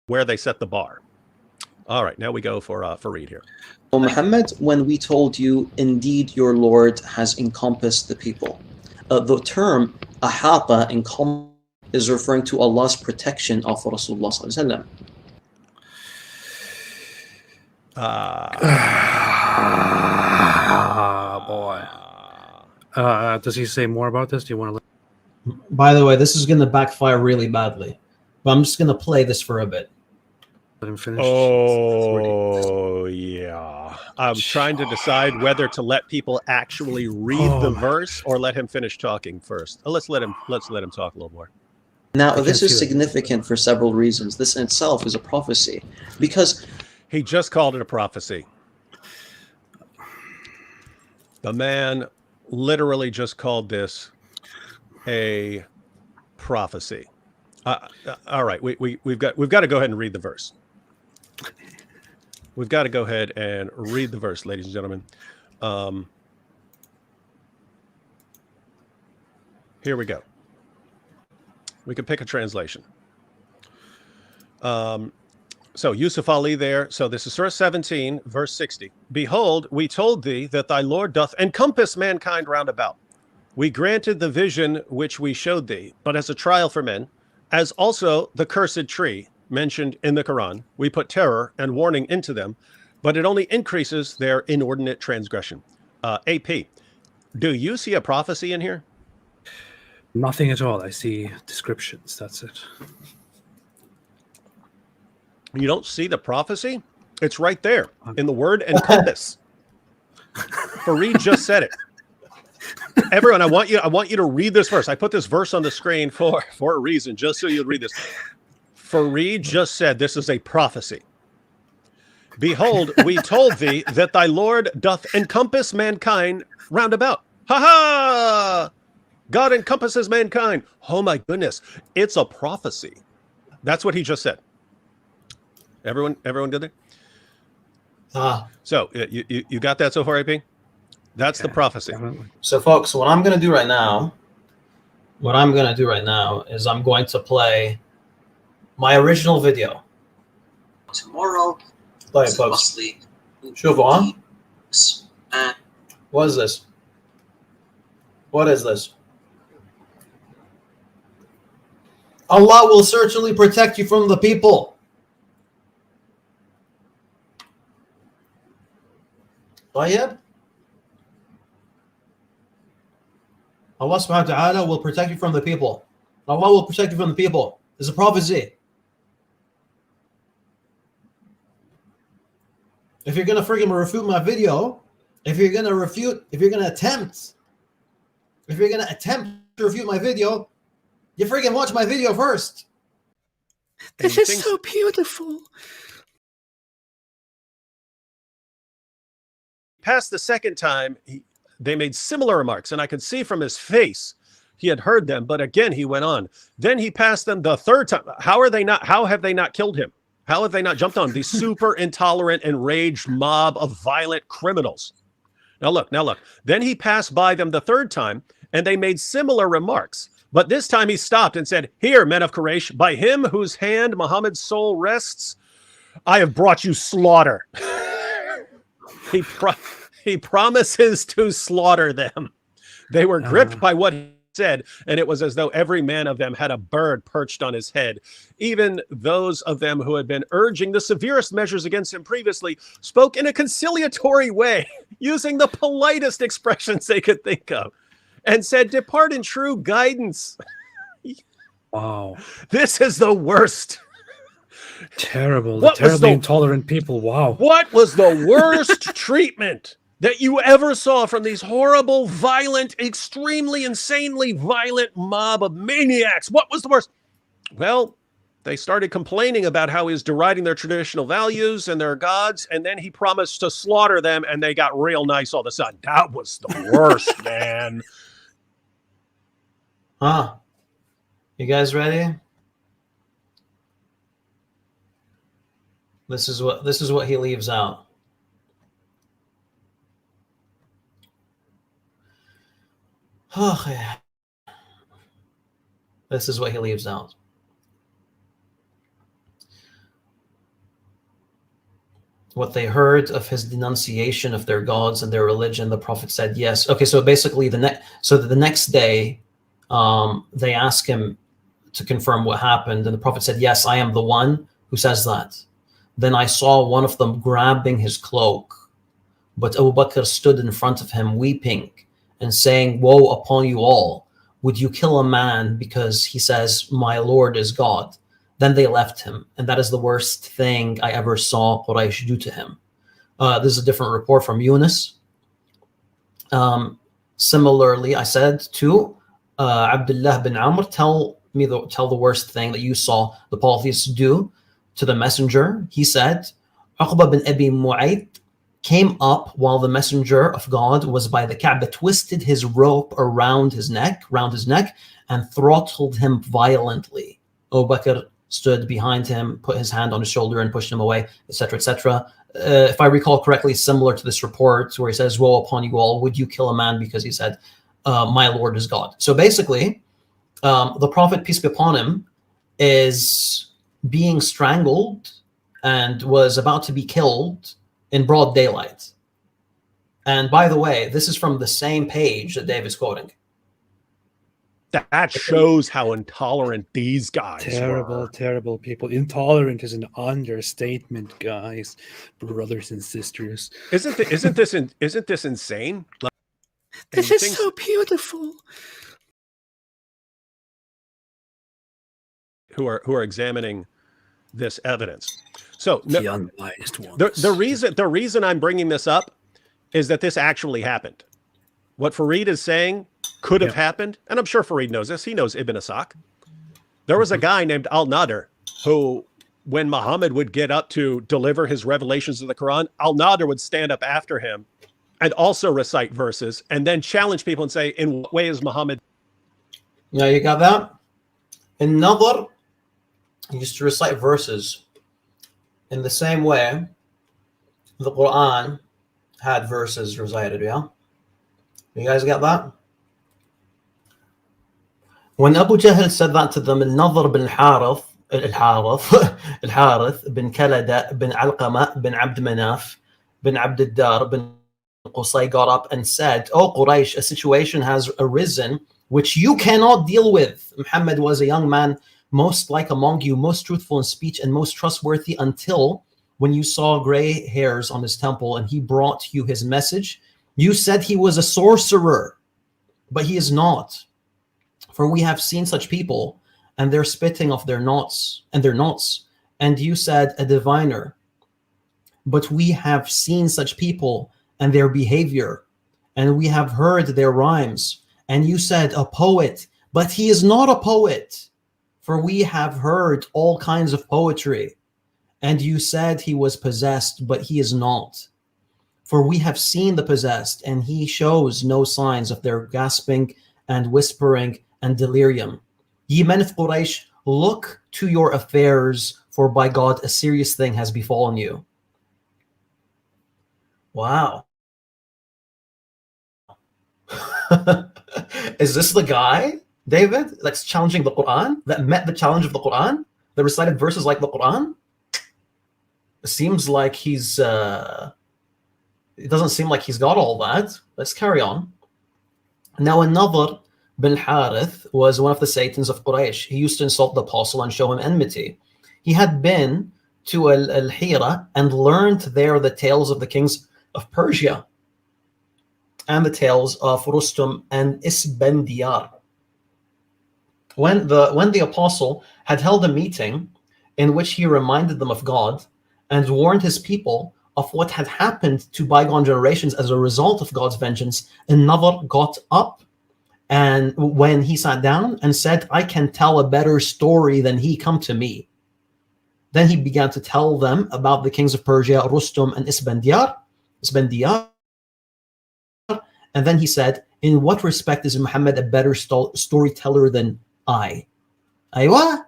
where they set the bar. All right, now we go for Reed here. O Muhammad, when we told you, indeed your Lord has encompassed the people. The term ahata, encompass, is referring to Allah's protection of Rasulullah sallallahu alaihi wasallam. Boy. Does he say more about this? Do you want to? By the way, this is going to backfire really badly, but I'm just going to play this for a bit. Let him finish. Oh, yeah. I'm trying to decide whether to let people actually read the verse or let him finish talking first. Let's let him talk a little more. Now, this is significant for several reasons. This in itself is a prophecy, because he just called it a prophecy. The man literally just called this a prophecy. All right, we've got to go ahead and read the verse. We've got to go ahead and read the verse, ladies and gentlemen. Here we go. We can pick a translation. So Yusuf Ali there. So this is Surah 17, verse 60. Behold, we told thee that thy Lord doth encompass mankind round about. We granted the vision which we showed thee, but as a trial for men, as also the cursed tree mentioned in the Quran, we put terror and warning into them, but it only increases their inordinate transgression. AP, do you see a prophecy in here? Nothing at all. I see descriptions. That's it. You don't see the prophecy? It's right there in the word encompass. Fareed just said it. Everyone, I want you to read this verse. I put this verse on the screen for a reason, just so you'd read this. Fareed just said this is a prophecy. Behold, we told thee that thy Lord doth encompass mankind round about. Ha ha! God encompasses mankind. Oh my goodness. It's a prophecy. That's what he just said. Everyone good there? So you got that so far, AP? That's the prophecy. So folks, what I'm going to do right now is I'm going to play my original video. Tomorrow, play it, folks. Shuvah. What is this? What is this? Allah will certainly protect you from the people. طيب. Allah subhanahu wa ta'ala will protect you from the people. Allah will protect you from the people. It's a prophecy. If you're going to freaking refute my video, if you're going to attempt to refute my video, you freaking watch my video first. This is so beautiful. Past the second time, they made similar remarks, and I could see from his face he had heard them, but again he went on. Then he passed them the third time. How have they not killed him? How have they not jumped on these super intolerant, enraged mob of violent criminals? Now look. Then he passed by them the third time, and they made similar remarks. But this time he stopped and said, "Here, men of Quraysh, by him whose hand Muhammad's soul rests, I have brought you slaughter." He promises to slaughter them. They were gripped by what he said, and it was as though every man of them had a bird perched on his head. Even those of them who had been urging the severest measures against him previously spoke in a conciliatory way, using the politest expressions they could think of, and said, "Depart in true guidance." Wow. This is the worst. Terrible. The terribly intolerant people. Wow. What was the worst treatment that you ever saw from these horrible, violent, extremely, insanely violent mob of maniacs? What was the worst? Well, they started complaining about how he was deriding their traditional values and their gods, and then he promised to slaughter them, and they got real nice all of a sudden. That was the worst, man. Huh? You guys ready? This is what he leaves out. Oh, yeah. This is what he leaves out. what they heard of his denunciation of their gods and their religion, the Prophet said yes. Okay, so basically the next day, they asked him to confirm what happened, and the Prophet said, yes, I am the one who says that. Then I saw one of them grabbing his cloak, but Abu Bakr stood in front of him weeping and saying, woe upon you all. Would you kill a man because he says, my Lord is God? Then they left him, and that is the worst thing I ever saw Quraysh do to him. This is a different report from Yunus. Similarly, I said to Abdullah bin Amr, tell the worst thing that you saw the polytheists do to the messenger. He said, Uqba bin Abi Mu'ayt came up while the messenger of God was by the Kaaba, twisted his rope around his neck, and throttled him violently. Abu Bakr stood behind him, put his hand on his shoulder and pushed him away, etc., etc. If I recall correctly, similar to this report where he says, woe upon you all, would you kill a man because he said, my Lord is God? So basically, the Prophet, peace be upon him, is being strangled and was about to be killed in broad daylight. And by the way, this is from the same page that David's quoting. That shows how intolerant these guys were. Terrible people. Intolerant is an understatement, guys, brothers and sisters. Isn't this insane? Like, this is so beautiful. Who are examining this evidence? So the unbiased ones. The reason I'm bringing this up is that this actually happened. What Farid is saying could have happened, and I'm sure Farid knows this. He knows Ibn Ishaq. There was a guy named Al-Nadir who, when Muhammad would get up to deliver his revelations of the Quran, Al-Nadir would stand up after him and also recite verses and then challenge people and say, in what way is Muhammad? Yeah, you got that? In Nadir, he used to recite verses in the same way the Quran had verses recited, yeah? You guys got that? When Abu Jahl said that to them, Al-Nadhr bin Al-Harith bin Kalada bin Alqama bin Abd Manaf bin Abd ad-Dar bin Qusay got up and said, O Quraysh, a situation has arisen which you cannot deal with. Muhammad was a young man, most like among you, most truthful in speech and most trustworthy, until when you saw gray hairs on his temple and he brought you his message, you said he was a sorcerer, but he is not. For we have seen such people, and they're spitting off their knots, and you said a diviner. But we have seen such people and their behavior, and we have heard their rhymes, and you said a poet, but he is not a poet. For we have heard all kinds of poetry, and you said he was possessed, but he is not. For we have seen the possessed, and he shows no signs of their gasping and whispering and delirium. Ye men of Quraysh, look to your affairs, for by God a serious thing has befallen you. Wow. Is this the guy, David, that's challenging the Quran, that met the challenge of the Quran, that recited verses like the Quran? It seems like he's... it doesn't seem like he's got all that. Let's carry on. Now, another bin Harith was one of the Satans of Quraysh. He used to insult the apostle and show him enmity. He had been to Al-Hira and learned there the tales of the kings of Persia and the tales of Rustum and Isbandiyar. When the apostle had held a meeting in which he reminded them of God and warned his people of what had happened to bygone generations as a result of God's vengeance, another got up, and when he sat down and said, I can tell a better story than he, come to me. Then he began to tell them about the kings of Persia, Rustum and Isbandiyar. And then he said, in what respect is Muhammad a better storyteller than I? Aywa?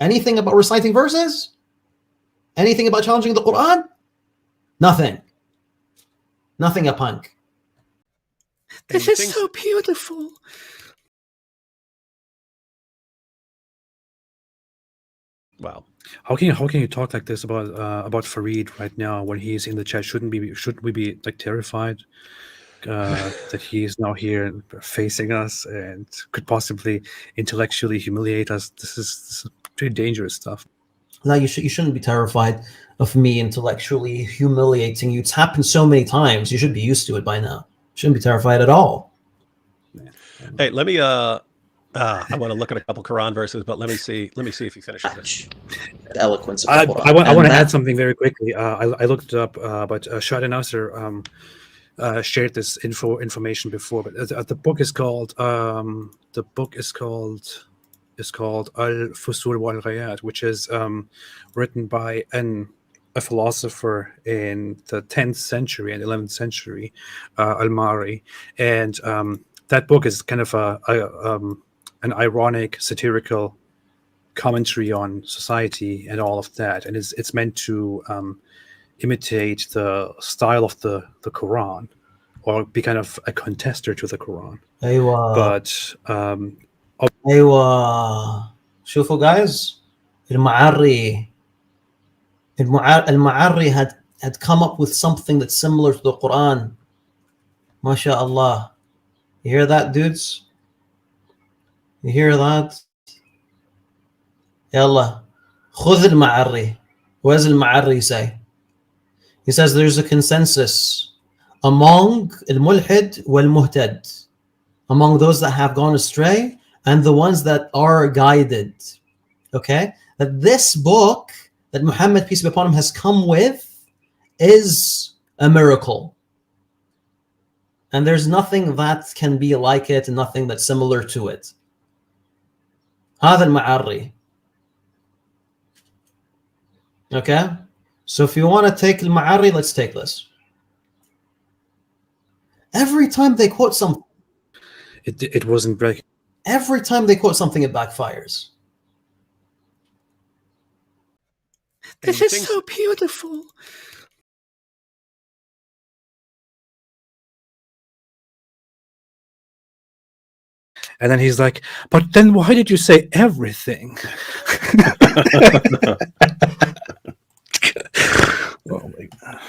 Anything about reciting verses? Anything about challenging the Quran? Nothing. Nothing a punk. This is so beautiful. Wow. How can you talk like this about Farid right now when he's in the chat? Shouldn't we be like terrified that he is now here facing us and could possibly intellectually humiliate us? This is pretty dangerous stuff. No, you shouldn't be terrified of me intellectually humiliating you. It's happened so many times. You should be used to it by now. You shouldn't be terrified at all. Hey, let me I want to look at a couple Quran verses, but let me see if he finishes this. The eloquence of I the Quran. want And to that- add something very quickly. I looked it up, but Shad Nasser shared this information before. But the book is called Al Fusul wal Ghayat, which is written by a philosopher in the 10th century and 11th century, Al-Mari, and that book is kind of an ironic, satirical commentary on society and all of that, and it's meant to imitate the style of the Quran, or be kind of a contester to the Quran. أيوة. But أيوة. شوفوا guys, المعري had come up with something that's similar to the Quran. MashaAllah. You hear that, dudes? You hear that? Yalla. خذ المعري. What does المعري say? He says there's a consensus among الملحد والمهتد, among those that have gone astray and the ones that are guided. Okay? That this book that Muhammad, peace be upon him, has come with is a miracle. And there's nothing that can be like it and nothing that's similar to it. هذا المعري. Okay? So if you want to take المعري, let's take this. Every time they quote something, it wasn't breaking. every time they quote something, it backfires. This is so beautiful. And then he's like, but then why did you say everything? Oh my God.